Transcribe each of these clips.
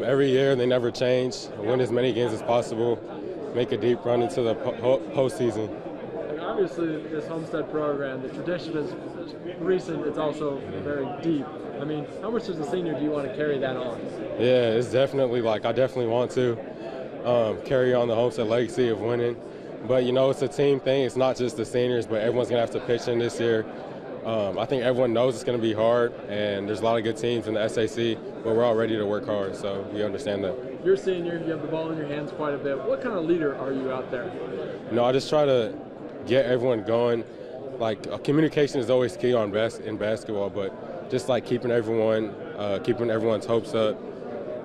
Every year they never change. Win as many games as possible, make a deep run into the postseason. And obviously, this Homestead program, the tradition is recent. It's also very deep. I mean, how much as a senior do you want to carry that on? Yeah, it's definitely I definitely want to carry on the Homestead legacy of winning. But it's a team thing. It's not just the seniors, but everyone's gonna have to pitch in this year. I think everyone knows it's going to be hard, and there's a lot of good teams in the SAC, but we're all ready to work hard, so we understand that. You're a senior, you have the ball in your hands quite a bit. What kind of leader are you out there? I just try to get everyone going. Communication is always key in basketball, but just keeping everyone's hopes up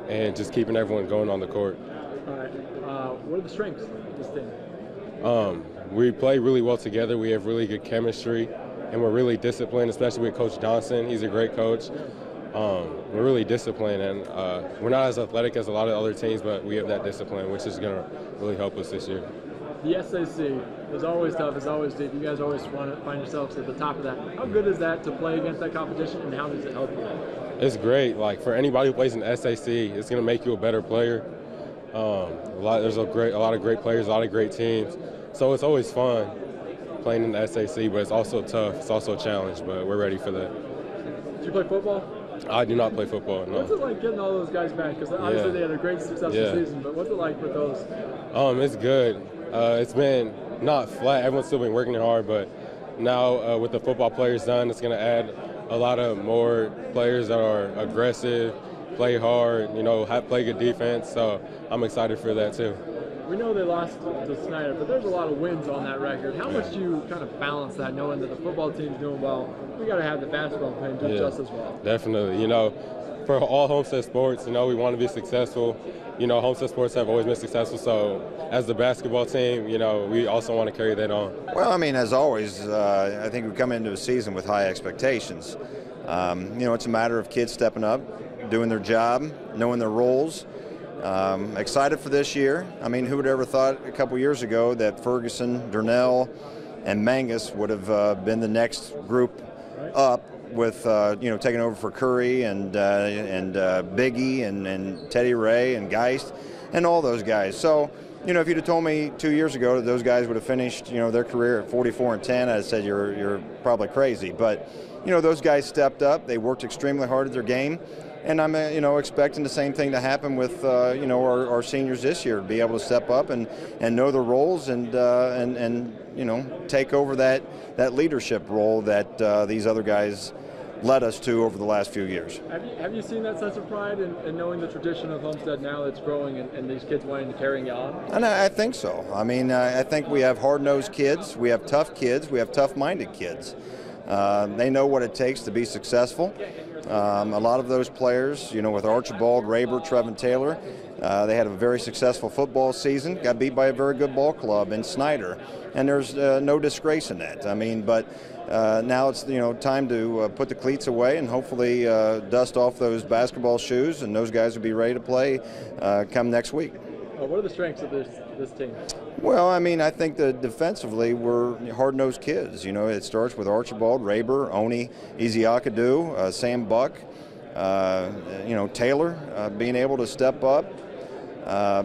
and just keeping everyone going on the court. All right. What are the strengths of this team? We play really well together. We have really good chemistry. And we're really disciplined, especially with Coach Johnson. He's a great coach. We're really disciplined, and we're not as athletic as a lot of other teams, but we have that discipline, which is going to really help us this year. The SAC is always tough, it's always deep. You guys always want to find yourselves at the top of that. How good is that to play against that competition, and how does it help you? It's great. For anybody who plays in the SAC, it's going to make you a better player. There's a lot of great players, a lot of great teams, so it's always fun playing in the SAC, but it's also tough. It's also a challenge, but we're ready for that. Did you play football? I do not play football, no. What's it like getting all those guys back? Because obviously they had a great successful season, but what's it like with those? It's good. It's been not flat. Everyone's still been working hard, but now with the football players done, it's going to add a lot of more players that are aggressive, play hard, play good defense, so I'm excited for that too. We know they lost to Snyder, but there's a lot of wins on that record. How much do you kind of balance that, knowing that the football team's doing well? We got to have the basketball playing just as well. Definitely. For all Homestead sports, we want to be successful. Homestead sports have always been successful, so as the basketball team, we also want to carry that on. Well, as always, I think we come into a season with high expectations. It's a matter of kids stepping up, doing their job, knowing their roles. Excited for this year. Who would ever thought a couple years ago that Ferguson, Durnell, and Mangus would have been the next group up with taking over for Curry and Biggie and Teddy Ray and Geist and all those guys. So if you'd have told me 2 years ago that those guys would have finished their career at 44-10, I'd have said you're probably crazy. But those guys stepped up. They worked extremely hard at their game. And I'm, expecting the same thing to happen with, our seniors this year, to be able to step up and know the roles and take over that leadership role that these other guys led us to over the last few years. Have you seen that sense of pride in knowing the tradition of Homestead now that's growing and these kids wanting to carry it on? And I think so. I think we have hard-nosed kids, we have tough kids, we have tough-minded kids. They know what it takes to be successful. A lot of those players, with Archibald, Raber, Trevin Taylor, they had a very successful football season, got beat by a very good ball club in Snyder, and there's no disgrace in that. But now it's time to put the cleats away and hopefully dust off those basketball shoes, and those guys will be ready to play come next week. What are the strengths of this team? Well, I think that defensively we're hard-nosed kids. It starts with Archibald, Raber, Onye, Ezakudo, Sam Buck, Taylor, being able to step up,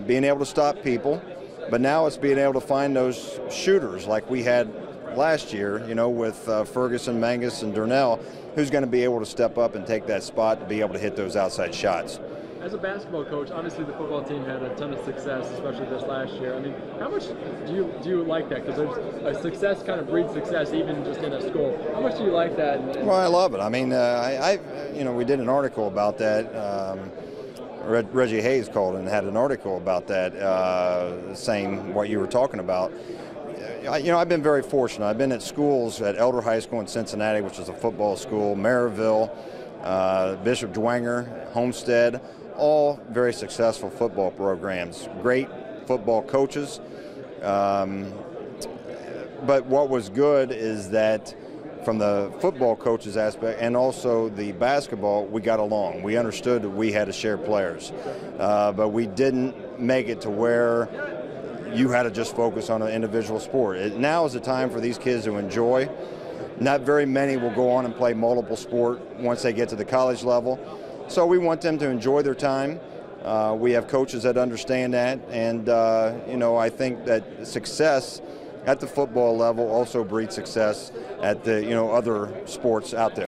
being able to stop people. But now it's being able to find those shooters like we had last year, with Ferguson, Mangus, and Durnell, who's going to be able to step up and take that spot to be able to hit those outside shots. As a basketball coach, obviously the football team had a ton of success, especially this last year. How much do you like that? Because there's a success kind of breeds success, even just in a school. How much do you like that? Well, I love it. We did an article about that. Reggie Hayes called and had an article about that, saying what you were talking about. I've been very fortunate. I've been at schools at Elder High School in Cincinnati, which is a football school, Maryville, Bishop Dwenger, Homestead, all very successful football programs, great football coaches. But what was good is that from the football coaches aspect and also the basketball, we got along. We understood that we had to share players, but we didn't make it to where you had to just focus on an individual sport. Now is the time for these kids to enjoy. Not very many will go on and play multiple sport once they get to the college level. So we want them to enjoy their time, We have coaches that understand that, and I think that success at the football level also breeds success at the other sports out there.